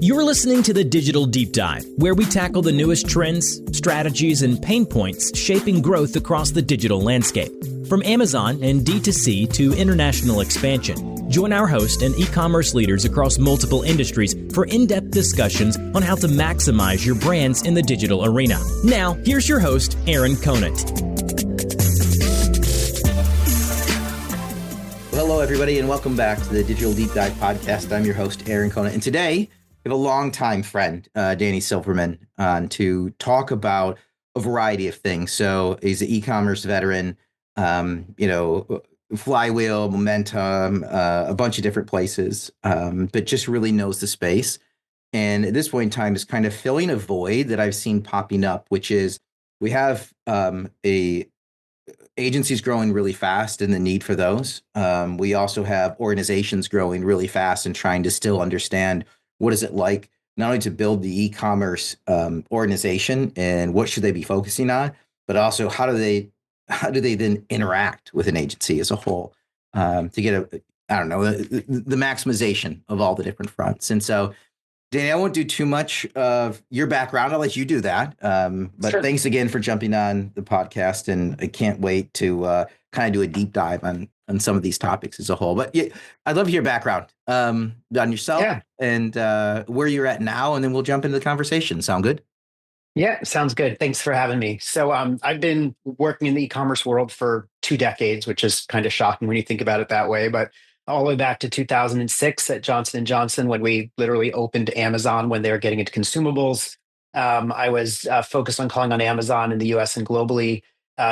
You're listening to the Digital Deep Dive, where we tackle the newest trends, strategies, and pain points shaping growth across the digital landscape. From Amazon and D2C to international expansion, join our host and e-commerce leaders across multiple industries for in-depth discussions on how to maximize your brands in the digital arena. Now, here's your host, Aaron Conant. Hello, everybody, and welcome back to the Digital Deep Dive podcast. I'm your host, Aaron Conant, and today we have a longtime friend, Danny Silverman, on to talk about a variety of things. So he's an e-commerce veteran, Flywheel, Momentum, a bunch of different places, but just really knows the space. And at this point in time is kind of filling a void that I've seen popping up, which is we have agencies growing really fast and the need for those. We also have organizations growing really fast and trying to still understand what is it like not only to build the e-commerce organization and what should they be focusing on, but also how do they then interact with an agency as a whole to get the maximization of all the different fronts. And so, Danny, I won't do too much of your background. I'll let you do that. But Sure. Thanks again for jumping on the podcast. And I can't wait to kind of do a deep dive on some of these topics as a whole. But yeah, I'd love to hear background on yourself and where you're at now. And then we'll jump into the conversation. Sound good? Yeah, sounds good. Thanks for having me. So I've been working in the e-commerce world for 2 decades, which is kind of shocking when you think about it that way. But all the way back to 2006 at Johnson & Johnson, when we literally opened Amazon when they were getting into consumables. I was focused on calling on Amazon in the US and globally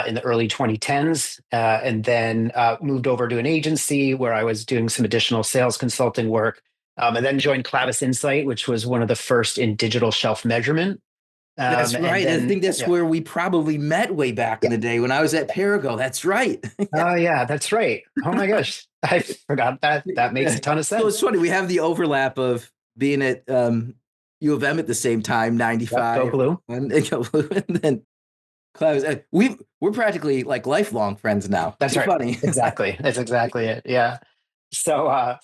in the early 2010s, and then moved over to an agency where I was doing some additional sales consulting work, and then joined Clavis Insight, which was one of the first in digital shelf measurement. That's right. I think that's where we probably met way back in the day when I was at Perigo. That's right. Oh, yeah, that's right. Oh, my gosh. I forgot that. That makes a ton of sense. So it's funny. We have the overlap of being at U of M at the same time, 95. Go Blue. And then Clavis. We're practically like lifelong friends now. That's right. Funny. Exactly. That's exactly it. Yeah. So I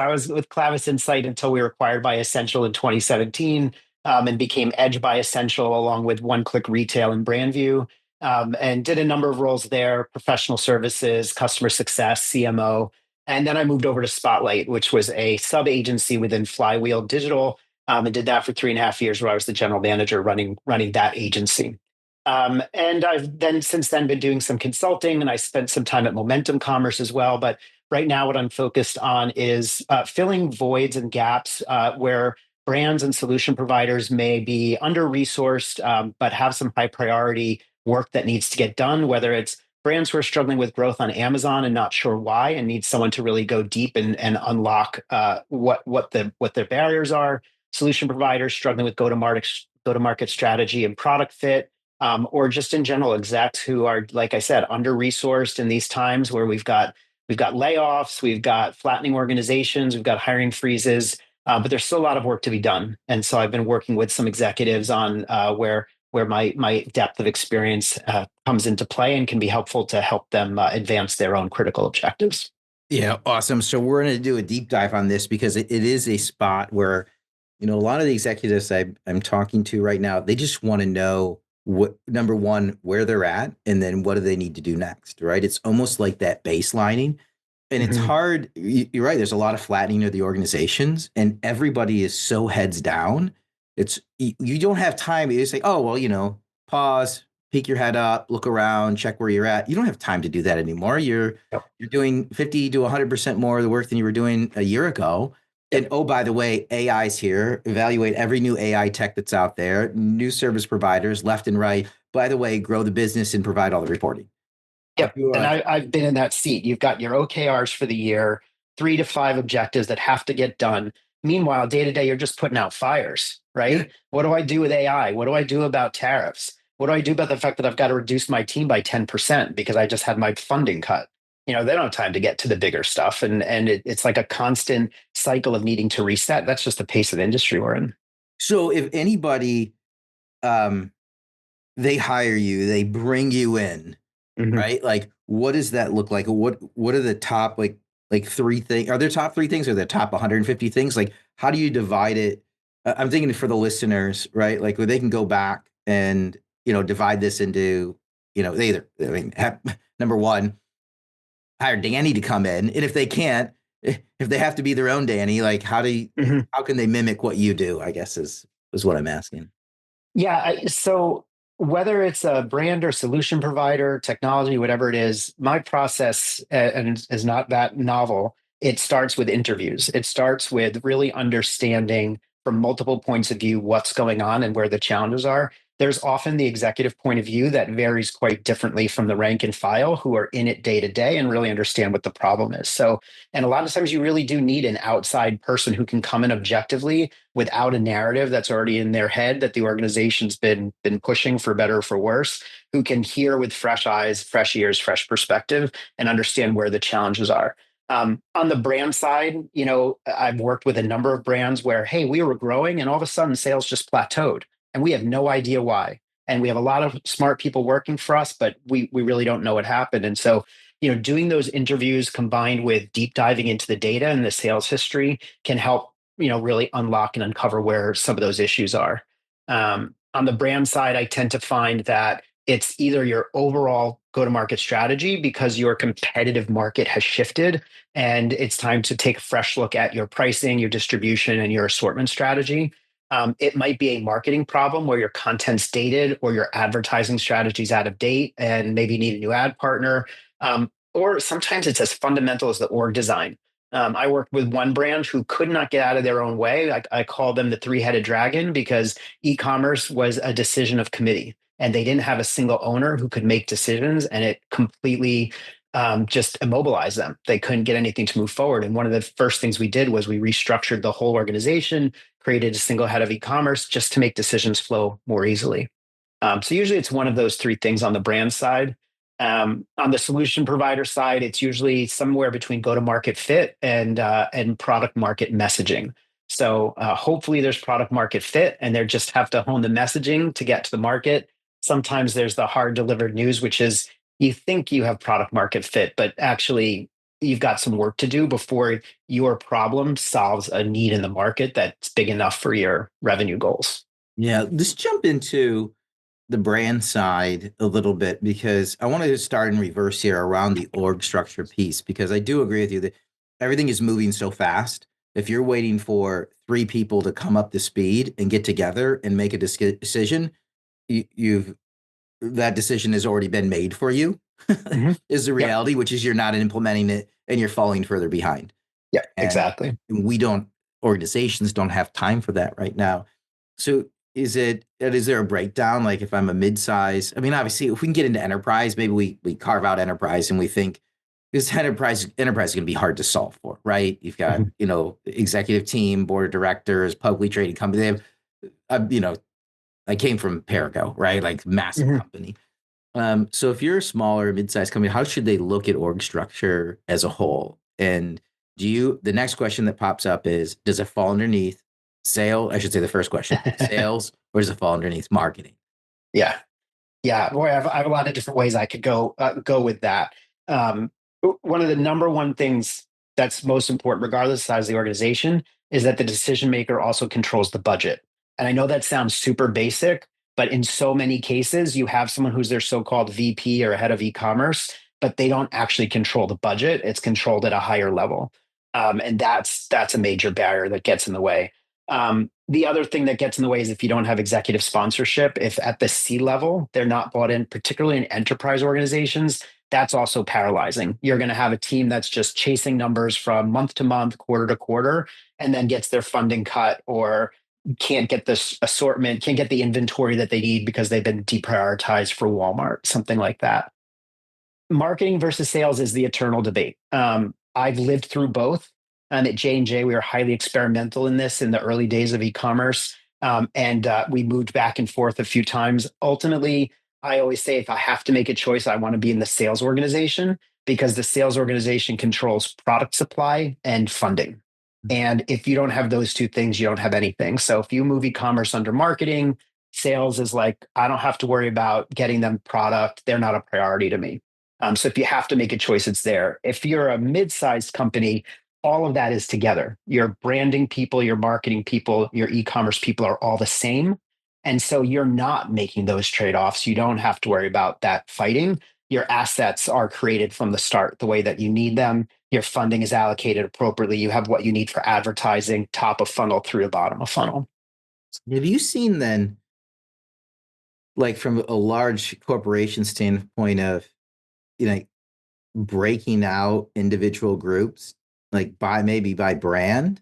was with Clavis Insight until we were acquired by Essential in 2017. And became Edge by Essential along with One Click Retail and Brandview, and did a number of roles there: professional services, customer success, CMO. And then I moved over to Spotlight, which was a sub agency within Flywheel Digital, and did that for 3.5 years, where I was the general manager running that agency. And I've then since then been doing some consulting, and I spent some time at Momentum Commerce as well. But right now, what I'm focused on is filling voids and gaps where brands and solution providers may be under-resourced, but have some high priority work that needs to get done, whether it's brands who are struggling with growth on Amazon and not sure why and need someone to really go deep and unlock what their barriers are, solution providers struggling with go-to-market strategy and product fit, or just in general execs who are, like I said, under-resourced in these times where we've got layoffs, we've got flattening organizations, we've got hiring freezes. But there's still a lot of work to be done. And so I've been working with some executives on where my depth of experience comes into play and can be helpful to help them advance their own critical objectives. Yeah, awesome. So we're going to do a deep dive on this because it is a spot where, a lot of the executives I'm talking to right now, they just want to know number one, where they're at, and then what do they need to do next, right? It's almost like that baselining. And it's hard. You're right. There's a lot of flattening of the organizations and everybody is so heads down. You don't have time. You say, oh, well, pause, peek your head up, look around, check where you're at. You don't have time to do that anymore. You're doing 50 to 100% more of the work than you were doing a year ago. And oh, by the way, AI's here. Evaluate every new AI tech that's out there, new service providers left and right. By the way, grow the business and provide all the reporting. Yep. And I've been in that seat. You've got your OKRs for the year, 3 to 5 objectives that have to get done. Meanwhile, day to day, you're just putting out fires, right? Yeah. What do I do with AI? What do I do about tariffs? What do I do about the fact that I've got to reduce my team by 10% because I just had my funding cut? They don't have time to get to the bigger stuff. And it's like a constant cycle of needing to reset. That's just the pace of the industry we're in. So if anybody, they hire you, they bring you in, right? Like, what does that look like? What are the top like 3 things? Are there top 3 things or the top 150 things? Like, how do you divide it I'm thinking for the listeners, right? Like where they can go back and, divide this into, they either, I mean, number one, hire Danny to come in. And if they can't, if they have to be their own Danny, like Mhm. how can they mimic what you do, I guess is what I'm asking. Yeah. So whether it's a brand or solution provider, technology, whatever it is, my process and is not that novel. It starts with interviews. It starts with really understanding from multiple points of view what's going on and where the challenges are. There's often the executive point of view that varies quite differently from the rank and file who are in it day to day and really understand what the problem is. So, and a lot of times you really do need an outside person who can come in objectively without a narrative that's already in their head that the organization's been pushing for better or for worse, who can hear with fresh eyes, fresh ears, fresh perspective, and understand where the challenges are. On the brand side, I've worked with a number of brands where, hey, we were growing and all of a sudden sales just plateaued and we have no idea why. And we have a lot of smart people working for us, but we really don't know what happened. And so, doing those interviews combined with deep diving into the data and the sales history can help really unlock and uncover where some of those issues are. On the brand side, I tend to find that it's either your overall go to market strategy because your competitive market has shifted and it's time to take a fresh look at your pricing, your distribution, and your assortment strategy. It might be a marketing problem where your content's dated or your advertising strategy is out of date and maybe you need a new ad partner. Or sometimes it's as fundamental as the org design. I worked with one brand who could not get out of their own way. I call them the three-headed dragon because e-commerce was a decision of committee and they didn't have a single owner who could make decisions and it completely just immobilized them. They couldn't get anything to move forward. And one of the first things we did was we restructured the whole organization, created a single head of e-commerce just to make decisions flow more easily. So usually it's one of those three things on the brand side. On the solution provider side, it's usually somewhere between go-to-market fit and product market messaging. So hopefully there's product market fit, and they just have to hone the messaging to get to the market. Sometimes there's the hard delivered news, which is you think you have product market fit, but actually you've got some work to do before your problem solves a need in the market that's big enough for your revenue goals. Yeah, let's jump into the brand side a little bit because I want to start in reverse here around the org structure piece because I do agree with you that everything is moving so fast. If you're waiting for three people to come up to speed and get together and make a decision, you've that decision has already been made for you Mhm. is the Yep. reality, which is you're not implementing it and you're falling further behind. Yep. And Exactly. we don't, organizations don't have time for that right now. So is there a breakdown? Like if I'm a mid-size, I mean, obviously if we can get into enterprise, maybe we carve out enterprise and we think this enterprise is going to be hard to solve for, right? You've got, Mhm. executive team, board of directors, publicly traded company. They have, I came from Perigo, right? Like massive Mhm. company. So if you're a smaller mid-sized company, how should they look at org structure as a whole? And the next question that pops up is, does it fall underneath sales? I should say the first question, sales, or does it fall underneath marketing? Yeah. Yeah, boy, I have a lot of different ways I could go with that. Um, One of the number one things that's most important, regardless of the size of the organization, is that the decision maker also controls the budget. And I know that sounds super basic, but in so many cases, you have someone who's their so-called VP or head of e-commerce, but they don't actually control the budget. It's controlled at a higher level, and that's a major barrier that gets in the way. The other thing that gets in the way is if you don't have executive sponsorship, if at the C level they're not bought in, particularly in enterprise organizations, that's also paralyzing. You're going to have a team that's just chasing numbers from month to month, quarter to quarter, and then gets their funding cut or can't get this assortment, can't get the inventory that they need because they've been deprioritized for Walmart, something like that. Marketing versus sales is the eternal debate. I've lived through both. And at J&J, we were highly experimental in this in the early days of e-commerce. And we moved back and forth a few times. Ultimately, I always say if I have to make a choice, I want to be in the sales organization because the sales organization controls product supply and funding. And if you don't have those two things, you don't have anything. So if you move e-commerce under marketing, sales is like, I don't have to worry about getting them product. They're not a priority to me. So if you have to make a choice, it's there. If you're a mid-sized company, all of that is together. Your branding people, your marketing people, your e-commerce people are all the same. And so you're not making those trade-offs. You don't have to worry about that fighting. Your assets are created from the start the way that you need them. Your funding is allocated appropriately. You have what you need for advertising, top of funnel through the bottom of funnel. Have you seen then, like from a large corporation standpoint of, you know, breaking out individual groups, like maybe by brand?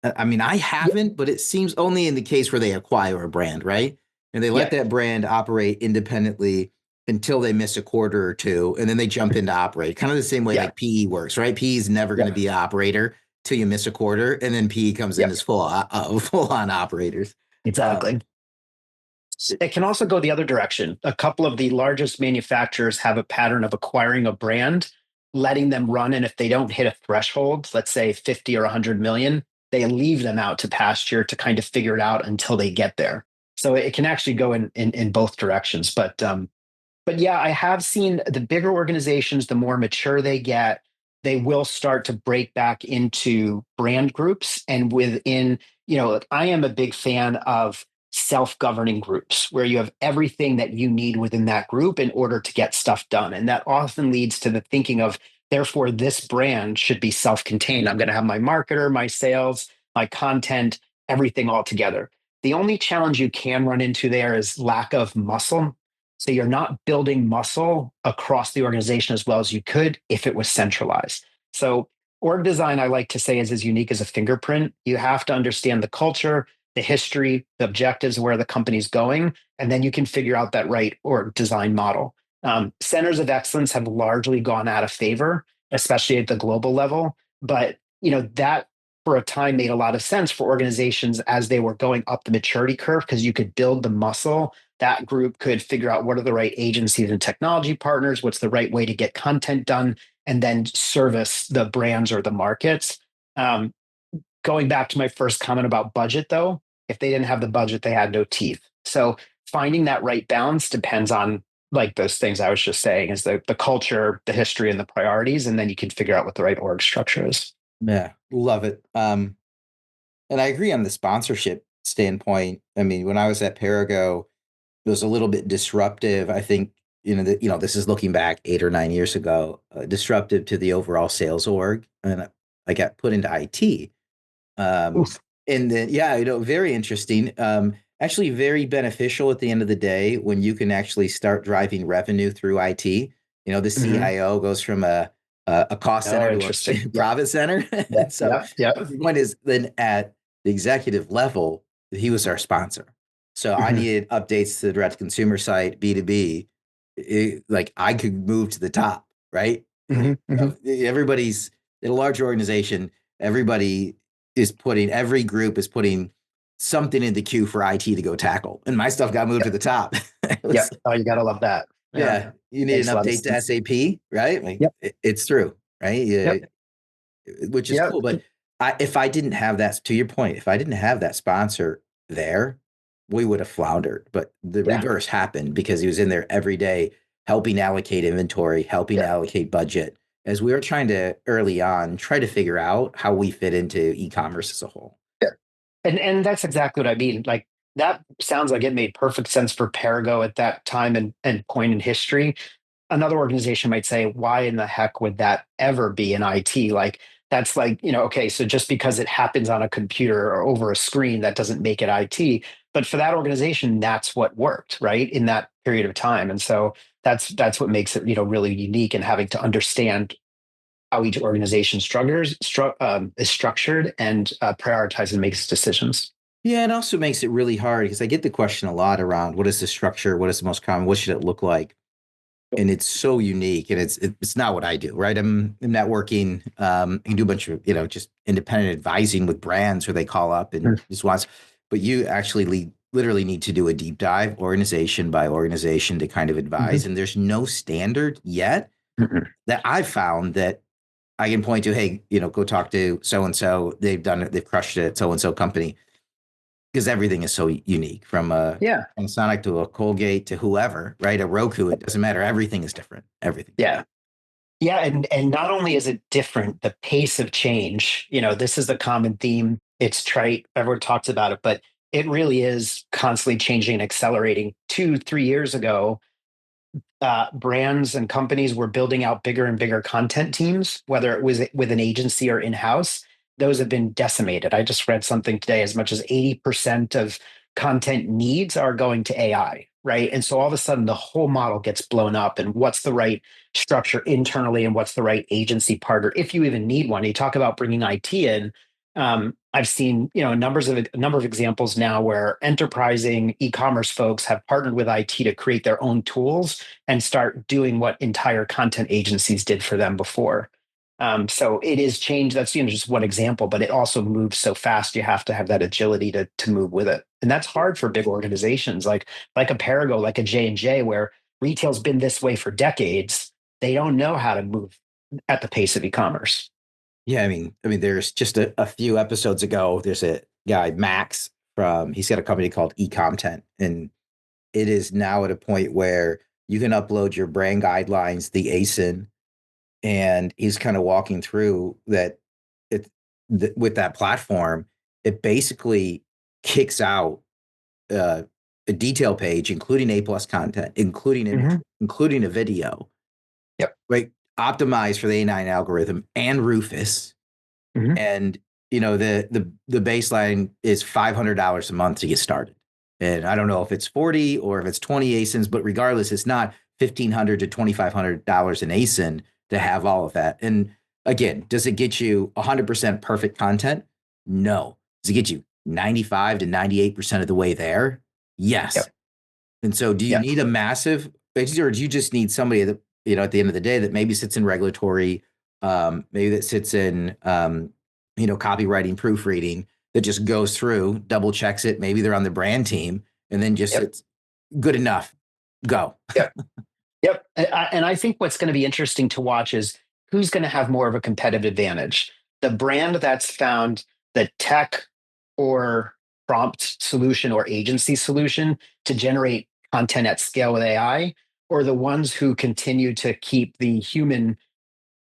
I mean, I haven't, but it seems only in the case where they acquire a brand, right? And they let Yeah, that brand operate independently until they miss a quarter or two, and then they jump into operate. Kind of the same way yeah, like PE works, right? PE is never going to yeah, be an operator till you miss a quarter, and then PE comes in yeah, as full on operators. Um, exactly. It can also go the other direction. A couple of the largest manufacturers have a pattern of acquiring a brand, letting them run. And if they don't hit a threshold, let's say 50 or 100 million, they leave them out to pasture to kind of figure it out until they get there. So it can actually go in both directions. But yeah, I have seen the bigger organizations, the more mature they get, they will start to break back into brand groups. And within, I am a big fan of self-governing groups where you have everything that you need within that group in order to get stuff done. And that often leads to the thinking of, therefore, this brand should be self-contained. I'm going to have my marketer, my sales, my content, everything all together. The only challenge you can run into there is lack of muscle, so you're not building muscle across the organization as well as you could if it was centralized. So org design, I like to say, is as unique as a fingerprint. You have to understand the culture, the history, the objectives, where the company's going, and then you can figure out that right org design model. Centers of excellence have largely gone out of favor, especially at the global level. But that for a time made a lot of sense for organizations as they were going up the maturity curve because you could build the muscle. That group could figure out what are the right agencies and technology partners, what's the right way to get content done, and then service the brands or the markets. Um, Going back to my first comment about budget, though, if they didn't have the budget, they had no teeth. So finding that right balance depends on like those things I was just saying is the culture, the history, and the priorities, and then you can figure out what the right org structure is. yeah, love it. And I agree on the sponsorship standpoint. I mean, when I was at Perigo, it was a little bit disruptive. I think, this is looking back 8 or 9 years ago, disruptive to the overall sales org. And I got put into IT. Oof. And then, yeah, very interesting. Actually, very beneficial at the end of the day when you can actually start driving revenue through IT. The Mhm. CIO goes from a cost Oh, center to interesting. a Yeah, profit center. yeah, So yeah, yeah. the point is, then at the executive level, he was our sponsor. So I Mhm. needed updates to the direct consumer site, B2B. Like I could move to the top, right? Mhm. Mhm. Everybody's in a large organization. Every group is putting something in the queue for IT to go tackle. And my stuff got moved to Yep. the top. It was, Yep. Oh, you gotta love that. Yeah. yeah, you need Makes a an lot of update to sense. SAP, right? Like Yep. it's through, right? Yeah, Yep. which is Yep. cool. But if I didn't have that, to your point, if I didn't have that sponsor there, we would have floundered. But the Yeah. reverse happened because he was in there every day helping allocate inventory, helping Yeah. allocate budget, as we were trying to early on try to figure out how we fit into e-commerce as a whole. Yeah. And that's exactly what I mean. Like that sounds like it made perfect sense for Perigo at that time and point in history. Another organization might say, why in the heck would that ever be in IT? Like that's like, okay, so just because it happens on a computer or over a screen, that doesn't make it IT. But for that organization, that's what worked, right? In that period of time. And so that's what makes it, really unique and having to understand how each organization is structured and prioritizes and makes decisions. Yeah, it also makes it really hard because I get the question a lot around what is the structure, what is the most common, what should it look like? And it's so unique, and it's not what I do, right? I'm networking. I can do a bunch of just independent advising with brands where they call up and just wants, but you actually literally need to do a deep dive, organization by organization, to kind of Mhm. advise. And there's no standard yet Mhm. that I've found that I can point to. Hey, go talk to so and so. They've done it. They've crushed it at so and so company, because everything is so unique from a Yeah. Panasonic to a Colgate to whoever, right? A Roku, it doesn't matter. Everything is different. Everything. Yeah. Yeah, and not only is it different, the pace of change, this is the common theme. It's trite, everyone talks about it, but it really is constantly changing and accelerating. 2, 3 years ago, brands and companies were building out bigger and bigger content teams, whether it was with an agency or in-house. Those have been decimated. I just read something today, as much as 80% of content needs are going to AI, right? And so all of a sudden the whole model gets blown up. And what's the right structure internally, and what's the right agency partner, if you even need one? You talk about bringing IT in. I've seen, a number of examples now where enterprising e-commerce folks have partnered with IT to create their own tools and start doing what entire content agencies did for them before. So it is change. That's, just one example, but it also moves so fast. You have to have that agility to move with it, and that's hard for big organizations like a Perigo, like a J&J, where retail's been this way for decades. They don't know how to move at the pace of e-commerce. Yeah, I mean, there's just a few episodes ago, there's a guy, Max, he's got a company called eComtent, and it is now at a point where you can upload your brand guidelines, the ASIN, and he's kind of walking through that with that platform, it basically kicks out uh, a detail page, including A+ content, including imagery, Hmm. including a video, Yep. right? Optimized for the A9 algorithm and Rufus. Hmm. And the baseline is $500 a month to get started. And I don't know if it's 40 or if it's 20 ASINs, but regardless, it's not $1,500 to $2,500 an ASIN to have all of that. And again, does it get you 100% perfect content? No. Does it get you 95 to 98% of the way there? Yes. Yep. And so do you Yep. need a massive, or do you just need somebody that, at the end of the day, that maybe sits in regulatory, maybe that sits in, copywriting, proofreading, that just goes through, double checks it. Maybe they're on the brand team, and then just Yep. it's good enough. Go. Yep. Yep. And I think what's going to be interesting to watch is who's going to have more of a competitive advantage. The brand that's found the tech or prompt solution or agency solution to generate content at scale with AI, or the ones who continue to keep the human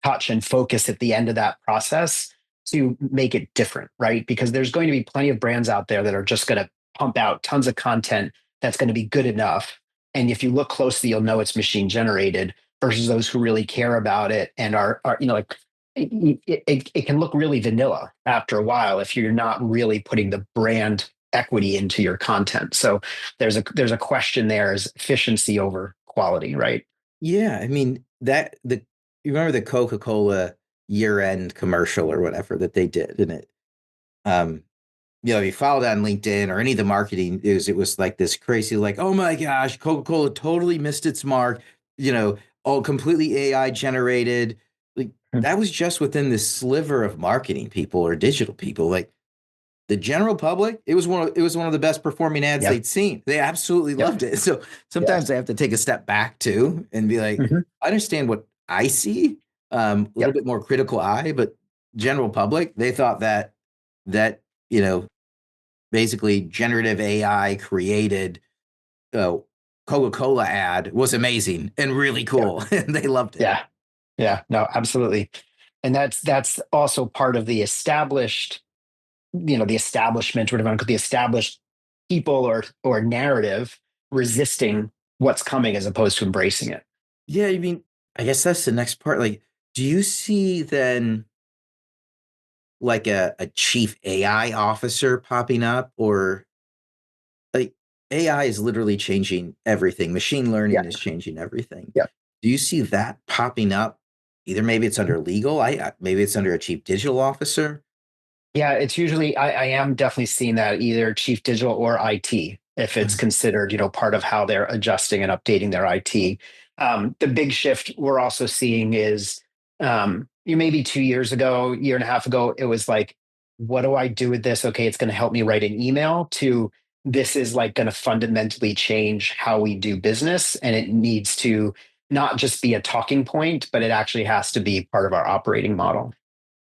touch and focus at the end of that process to make it different, right? Because there's going to be plenty of brands out there that are just going to pump out tons of content that's going to be good enough. And if you look closely, you'll know it's machine generated, versus those who really care about it and are like, it can look really vanilla after a while if you're not really putting the brand equity into your content. So there's a question there: is efficiency over quality, right? Yeah, I mean you remember the Coca-Cola year-end commercial or whatever that they did, and it um if you followed on LinkedIn or any of the marketing, it was like this crazy, like, oh my gosh, Coca-Cola totally missed its mark, all completely AI generated. Like that was just within this sliver of marketing people or digital people. Like the general public, it was one of the best performing ads Yep. they'd seen. They absolutely Yep. loved it. So Yeah. sometimes I have to take a step back too and be like, Mhm. I understand what I see, a little Yep. bit more critical eye, but general public, they thought that basically generative AI created uh, Coca-Cola ad was amazing and really Yeah. cool, and they loved it. Yeah. Yeah. No, absolutely. And that's also part of the established, the establishment, or whatever, the established people or narrative resisting what's coming as opposed to embracing it. Yeah, I mean, I guess that's the next part. Like, do you see then like a chief AI officer popping up, or like AI is literally changing everything. Machine Yeah. learning is changing everything. Yeah. Do you see that popping up? Either maybe it's under legal, maybe it's under a chief digital officer. Yeah, it's usually I am definitely seeing that, either chief digital or IT, if it's considered, part of how they're adjusting and updating their IT. The big shift we're also seeing is, you maybe 2 years ago, year and a half ago, it was like, what do I do with this? Okay, it's going to help me write an email. To this is like going to fundamentally change how we do business, and it needs to not just be a talking point, but it actually has to be part of our operating model.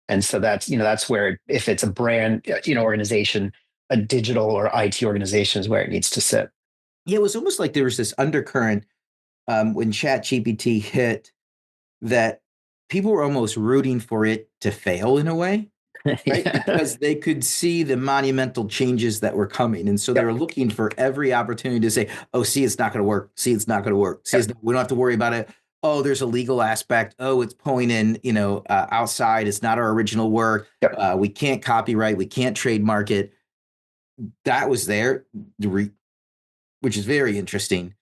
And so that's where, if it's a brand, organization, a digital or IT organization is where it needs to sit. Yeah, it was almost like there was this undercurrent when Chat GPT hit, that people were almost rooting for it to fail in a way, right? Yeah. Because they could see the monumental changes that were coming. And so they Yep. were looking for every opportunity to say, oh, see, it's not going to work. See, it's not going to work. See, Yep. we don't have to worry about it. Oh, there's a legal aspect. Oh, it's pulling in, outside. It's not our original work. Yep. We can't copyright. We can't trademark it. That was there, which is very interesting.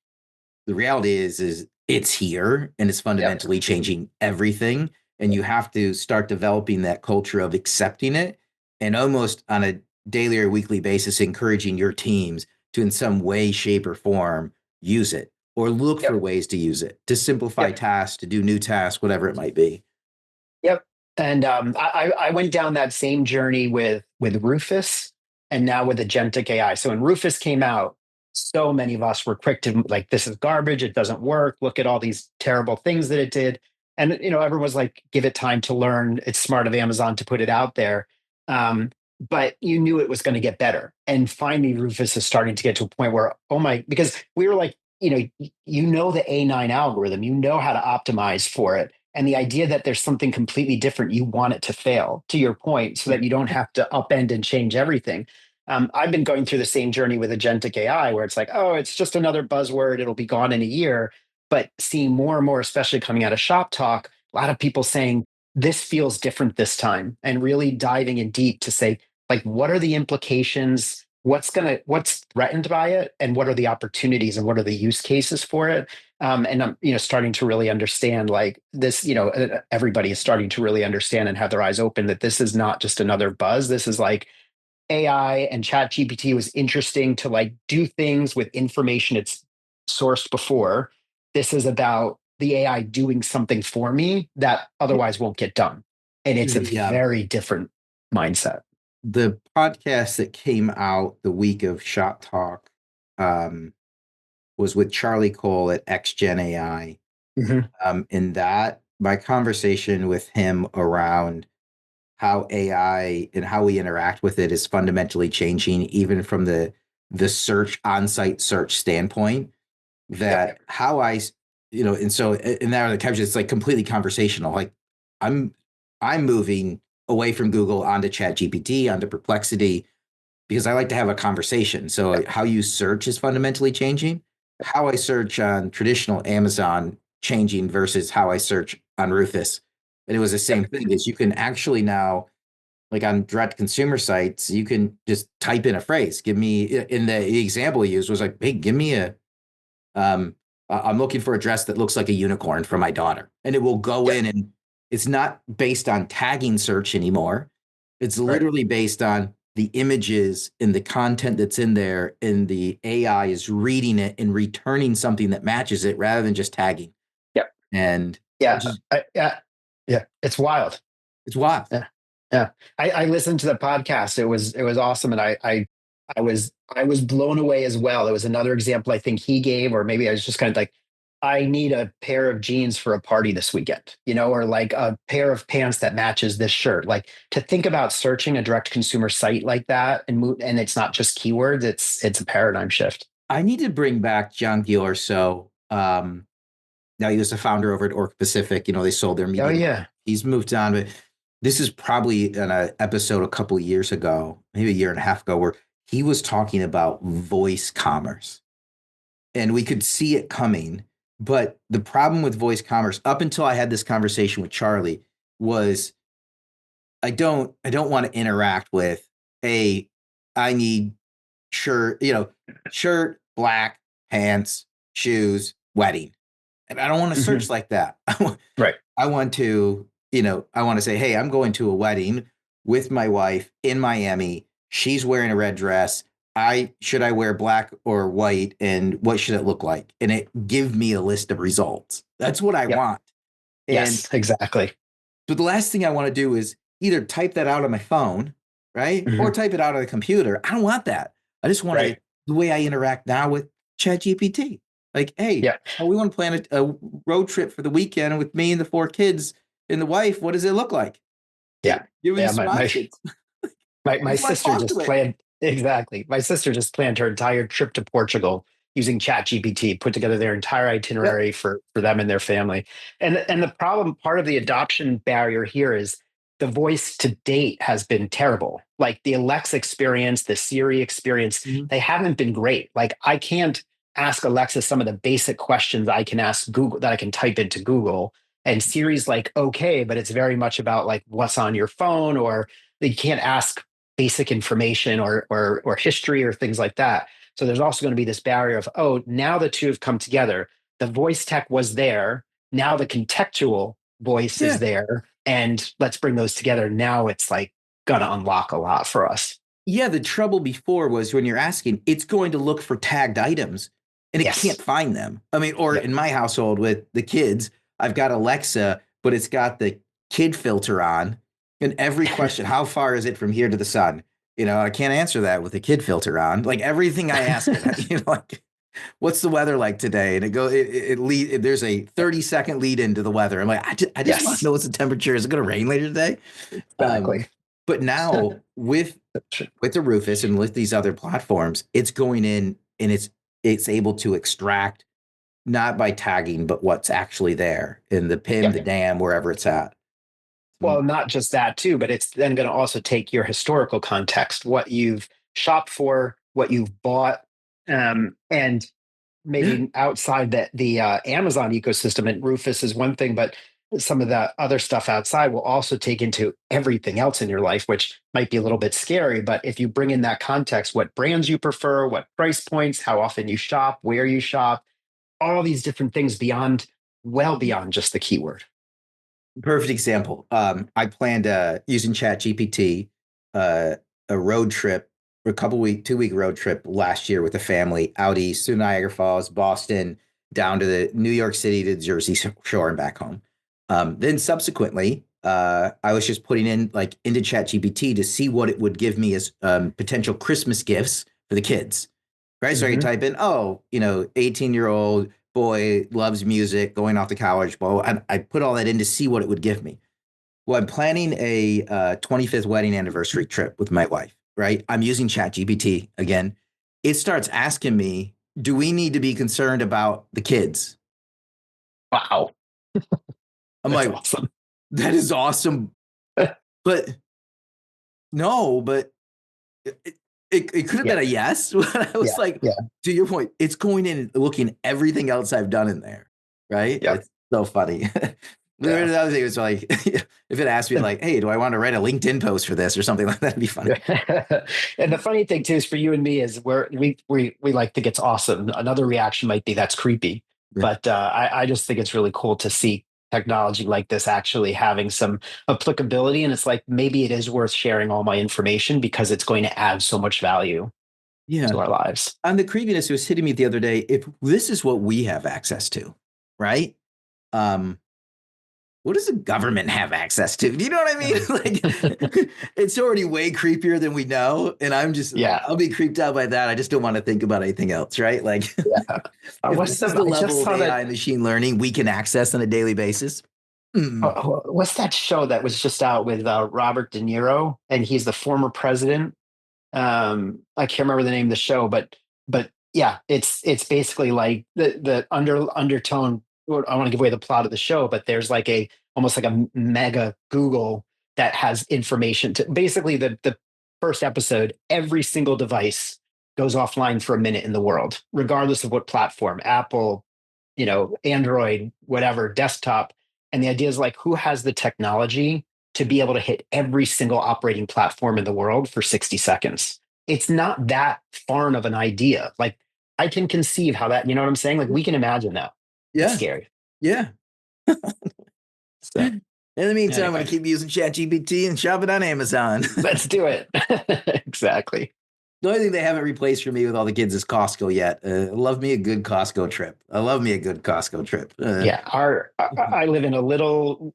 The reality is it's here and it's Yep. fundamentally changing everything. And you have to start developing that culture of accepting it and almost on a daily or weekly basis, encouraging your teams to, in some way, shape, or form, use it or look for Yep. ways to use it to simplify Yep. tasks, to do new tasks, whatever it might be. Yep. And I went down that same journey with Rufus and now with agentic AI. So when Rufus came out, so many of us were quick to like, this is garbage. It doesn't work. Look at all these terrible things that it did. And everyone was like, give it time to learn. It's smart of Amazon to put it out there. But you knew it was going to get better. And finally, Rufus is starting to get to a point where, oh my, because we were like, the A9 algorithm, you know how to optimize for it. And the idea that there's something completely different, you want it to fail, to your point, so that you don't have to upend and change everything. I've been going through the same journey with agentic AI, where it's like, oh, it's just another buzzword. It'll be gone in a year. But seeing more and more, especially coming out of Shop Talk, a lot of people saying this feels different this time, and really diving in deep to say, like, what are the implications? What's threatened by it, and what are the opportunities, and what are the use cases for it? And I'm starting to really understand like this. Everybody is starting to really understand and have their eyes open that this is not just another buzz. This is like AI and Chat GPT was interesting to like do things with information it's sourced before. This is about the AI doing something for me that otherwise won't get done, and it's a The very different mindset. the podcast that came out the week of Shop Talk was with Charlie Cole at XGen AI. Mhm. In that, my conversation with him around how AI and how we interact with it is fundamentally changing, even from the search on-site search standpoint. Yep. That how and so in that other caption, it's like completely conversational. Like I'm I'm moving away from Google onto Chat GPT, onto Perplexity, because I like to have a conversation. So Yep. how you search is fundamentally changing. How I search on traditional Amazon changing versus how I search on Rufus. And it was the same Yep. thing is you can actually now, like on direct consumer sites, you can just type in a phrase. Give me in the example he used was like, hey, give me um, I'm looking for a dress that looks like a unicorn for my daughter. And it will go Yep. in and it's not based on tagging search anymore. It's Right. literally based on the images and the content that's in there, and the AI is reading it and returning something that matches it rather than just tagging. Yep. And Yeah. which is Yeah. Yeah. It's wild. it's wild. Yeah. Yeah. I listened to the podcast. It was awesome. And I was blown away as well. It was another example I think he gave, or maybe I was just kind of like, I need a pair of jeans for a party this weekend, or like a pair of pants that matches this shirt. Like to think about searching a direct consumer site like that and it's not just keywords, it's a paradigm shift. I need to bring back John Giorso. Now he was the founder over at Orc Pacific. They sold their Oh media. yeah. He's moved on, but this is probably an episode a couple of years ago, maybe a year and a half ago, where he was talking about voice commerce, and we could see it coming. But the problem with voice commerce, up until I had this conversation with Charlie, was I don't want to interact with a I need shirt, black, pants, shoes, wedding. And I don't want to Mhm. search like that. Right. I want to, I want to say, hey, I'm going to a wedding with my wife in Miami. She's wearing a red dress. I wear black or white, and what should it look like? And it give me a list of results. That's what I Yep. want. And Yes, exactly. but the last thing I want to do is either type that out on my phone, right? Or Mhm. type it out on the computer. I don't want that. I just want Right. to the way I interact now with ChatGPT. Like, hey, Yeah. we want to plan a road trip for the weekend with me and the 4 kids and the wife. What does it look like? Yeah. Give me Yeah. some options. My I my just want to sister talk just to it. planned exactly. My sister just planned her entire trip to Portugal using ChatGPT, put together their entire itinerary for them and their family. And the problem, part of the adoption barrier here is the voice to date has been terrible. Like the Alexa experience, the Siri experience, they haven't been great. Like I can't ask Alexa some of the basic questions I can ask Google that I can type into Google. And Siri's like, okay, but it's very much about like what's on your phone, or you can't ask basic information or history or things like that. So there's also going to be this barrier of, oh, now the two have come together. The voice tech was there. Now the contextual voice is there. And let's bring those together. Now it's like going to unlock a lot for us. Yeah, the trouble before was when you're asking, it's going to look for tagged items and it can't find them. I mean, or in my household with the kids, I've got Alexa, but it's got the kid filter on. And every question, how far is it from here to the sun? I can't answer that with the kid filter on. Like everything I ask it, like, what's the weather like today? And there's a 30-second lead into the weather. I'm like, I just want to know what's the temperature. Is it going to rain later today? Exactly. But now with the Rufus and with these other platforms, it's going in and it's able to extract not by tagging, but what's actually there in the PIM, the DAM, wherever it's at. Well, not just that too, but it's then going to also take your historical context, what you've shopped for, what you've bought, and maybe outside the Amazon ecosystem. And Rufus is one thing, but some of the other stuff outside will also take into everything else in your life, which might be a little bit scary. But if you bring in that context, what brands you prefer, what price points, how often you shop, where you shop, all these different things well beyond just the keyword. Perfect example. I planned using ChatGPT a road trip, a 2-week road trip last year with the family out east to Niagara Falls, Boston, down to the New York City to Jersey Shore and back home. Then subsequently, I was just putting in like into ChatGPT to see what it would give me as potential Christmas gifts for the kids. Right. So I could type in, 18-year-old boy loves music, going off to college. Well, I put all that in to see what it would give me. Well, I'm planning a 25th wedding anniversary trip with my wife. Right. I'm using ChatGPT again. It starts asking me, do we need to be concerned about the kids? Wow. I'm like, awesome. That is awesome. But no, but it could have been a yes. I was to your point, it's going in and looking at everything else I've done in there. Right. Yep. It's so funny. The other thing was like, if it asked me like, hey, do I want to write a LinkedIn post for this or something like that? It'd be funny. And the funny thing too is for you and me is we like think it's awesome. Another reaction might be that's creepy. Yeah. But I just think it's really cool to see technology like this actually having some applicability. And it's like, maybe it is worth sharing all my information because it's going to add so much value to our lives. And the creepiness was hitting me the other day. If this is what we have access to, right? What does the government have access to? Do you know what I mean? Like, it's already way creepier than we know. And I'm just, I'll be creeped out by that. I just don't want to think about anything else, right? Like, what's the level of AI machine learning we can access on a daily basis? What's that show that was just out with Robert De Niro? And he's the former president. I can't remember the name of the show, but yeah, it's basically like the undertone. I don't want to give away the plot of the show, but there's like almost like a mega Google that has information to basically the first episode, every single device goes offline for a minute in the world, regardless of what platform, Apple, Android, whatever, desktop. And the idea is like, who has the technology to be able to hit every single operating platform in the world for 60 seconds? It's not that foreign of an idea. Like I can conceive how that, you know what I'm saying? Like we can imagine that. Yeah. It's scary. Yeah. So, in the meantime, I'm going to keep using ChatGPT and shop it on Amazon. Let's do it. Exactly. The only thing they haven't replaced for me with all the kids is Costco yet. Love me a good Costco trip. I live in a little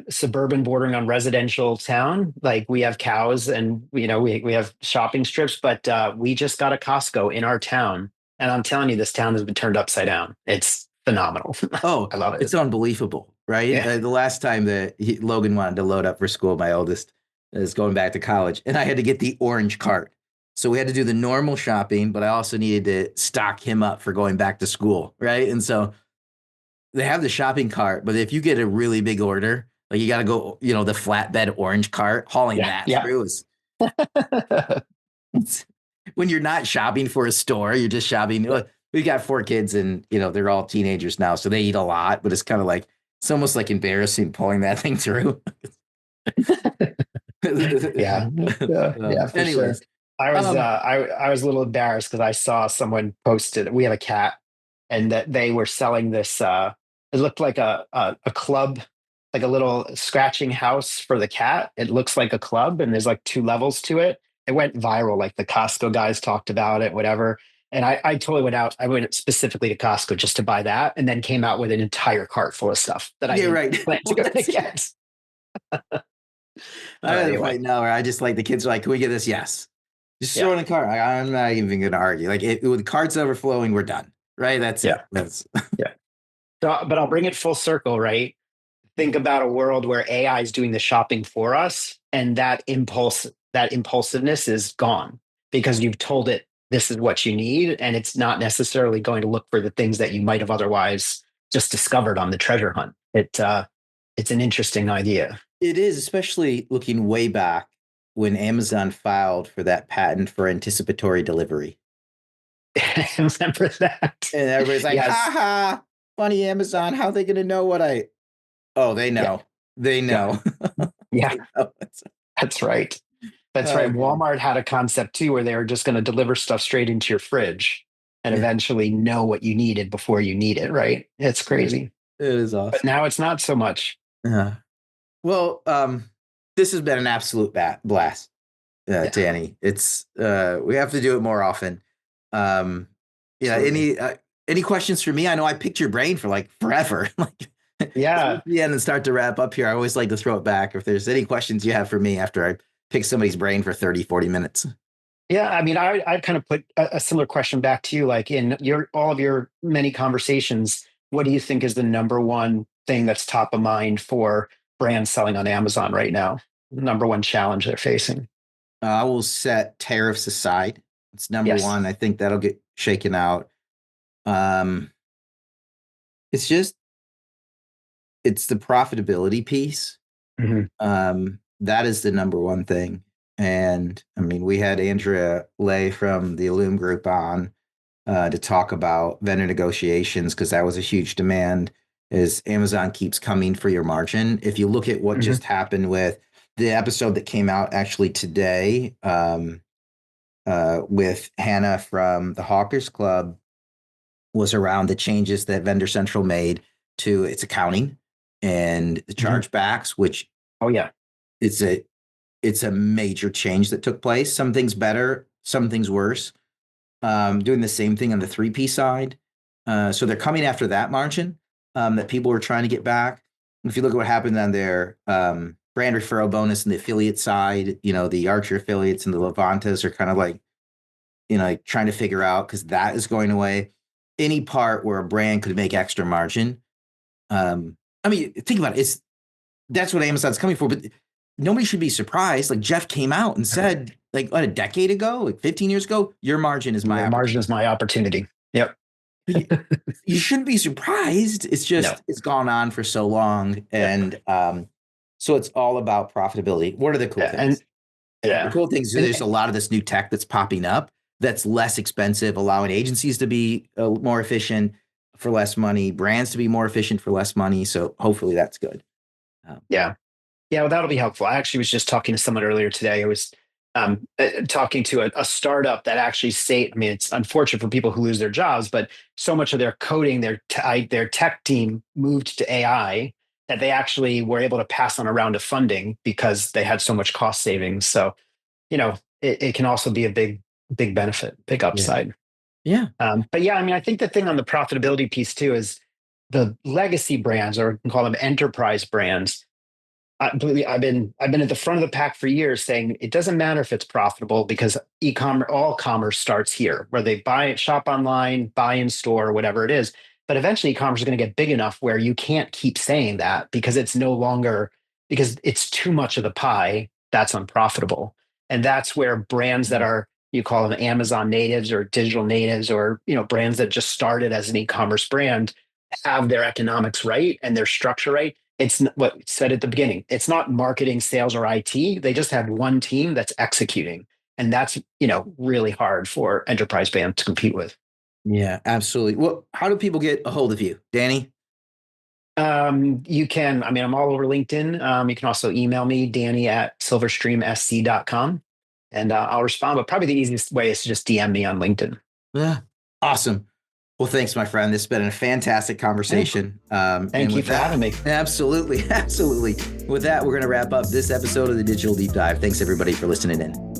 suburban bordering on residential town. Like we have cows and, we have shopping strips, but we just got a Costco in our town. And I'm telling you, this town has been turned upside down. It's phenomenal. Oh, I love it. It's unbelievable, right? Yeah. The last time that Logan wanted to load up for school, my oldest is going back to college, and I had to get the orange cart. So we had to do the normal shopping, but I also needed to stock him up for going back to school, right? And so they have the shopping cart, but if you get a really big order, like you got to go, the flatbed orange cart, hauling Yeah. that Yeah. through is when you're not shopping for a store, you're just shopping. Look, we've got 4 kids and, they're all teenagers now, so they eat a lot, but it's kind of like, it's almost like embarrassing pulling that thing through. Yeah. Yeah, for sure. Anyways, I was a little embarrassed because I saw someone posted. We have a cat, and that they were selling this. It looked like a club, like a little scratching house for the cat. It looks like a club, and there's like 2 levels to it. It went viral. Like the Costco guys talked about it, whatever. And I totally went out. I went specifically to Costco just to buy that, and then came out with an entire cart full of stuff that I yeah, didn't right. plan to go to get. I had a Anyway. point now where I just like the kids are like, can we get this? Yes. Just throw Yeah. in a cart. I'm not even going to argue. Like with carts overflowing, we're done. Right. That's Yeah. it. That's Yeah. So, but I'll bring it full circle, right? Think about a world where AI is doing the shopping for us, and that impulsiveness is gone because you've told it this is what you need, and it's not necessarily going to look for the things that you might have otherwise just discovered on the treasure hunt. It's an interesting idea. it is, especially looking way back when Amazon filed for that patent for anticipatory delivery. I remember that. And everybody's like, Yes. ha ha, funny Amazon. How are they going to know what oh, they know. Yeah. They know. Yeah. They know. That's right. That's Oh, right. man. Walmart had a concept too where they were just going to deliver stuff straight into your fridge and Yeah. eventually know what you needed before you need it, right? It's crazy. It is But awesome. now it's not so much. Yeah. Well, this has been an absolute blast, Yeah. Danny. It's we have to do it more often. Yeah. Absolutely. Any questions for me? I know I picked your brain for like forever. Like Yeah. the end and start to wrap up here. I always like to throw it back. If there's any questions you have for me after I pick somebody's brain for 30, 40 minutes. Yeah. I mean, I'd kind of put a similar question back to you. Like in all of your many conversations, what do you think is the number one thing that's top of mind for brands selling on Amazon right now? Number one challenge they're facing? I will set tariffs aside. It's number Yes. one. I think that'll get shaken out. It's just it's the profitability piece. Mhm. That is the number one thing. And I mean, we had Andrea Lay from the Illume Group on to talk about vendor negotiations because that was a huge demand. Is Amazon keeps coming for your margin. If you look at what Mhm. just happened with the episode that came out actually today with Hannah from the Hawkers Club was around the changes that Vendor Central made to its accounting and the chargebacks, which Oh yeah. it's a major change that took place. Some things better, some things worse. Doing the same thing on the 3P side. So they're coming after that margin that people were trying to get back. If you look at what happened on their brand referral bonus and the affiliate side, the Archer affiliates and the Levantas are kind of like, like trying to figure out because that is going away. Any part where a brand could make extra margin. I mean, think about it. That's what Amazon's coming for, but nobody should be surprised. Like Jeff came out and said, like a decade ago, like 15 years ago, your margin is my Margin is my opportunity. Yep. you shouldn't be surprised. It's just No. it's gone on for so long, and so it's all about profitability. What are the cool Yeah, things? yeah. The cool things is And- there's a lot of this new tech that's popping up that's less expensive, allowing agencies to be more efficient for less money, brands to be more efficient for less money. So hopefully that's good. Yeah. Yeah, well, that'll be helpful. I actually was just talking to someone earlier today. I was talking to a startup that actually I mean, it's unfortunate for people who lose their jobs, but so much of their coding, their tech team moved to AI that they actually were able to pass on a round of funding because they had so much cost savings. So, it can also be a big benefit, big upside. Yeah. But yeah, I mean, I think the thing on the profitability piece too is the legacy brands, or we can call them enterprise brands. I've been at the front of the pack for years saying it doesn't matter if it's profitable because all commerce starts here, where they shop online, buy in store, whatever it is. But eventually e-commerce is going to get big enough where you can't keep saying that because it's no longer, because it's too much of the pie that's unprofitable. And that's where brands that are you call them Amazon natives or digital natives, or brands that just started as an e-commerce brand, have their economics right and their structure right. It's what we said at the beginning. It's not marketing, sales, or IT. They just have one team that's executing. And that's, really hard for enterprise brands to compete with. Yeah, absolutely. Well, how do people get a hold of you, Danny? You can, I'm all over LinkedIn. You can also email me, Danny@silverstreamsc.com, and I'll respond. But probably the easiest way is to just DM me on LinkedIn. Yeah. Awesome. Well, thanks, my friend. This has been a fantastic conversation. Thank you for having me. Absolutely. Absolutely. With that, we're going to wrap up this episode of the Digital Deep Dive. Thanks, everybody, for listening in.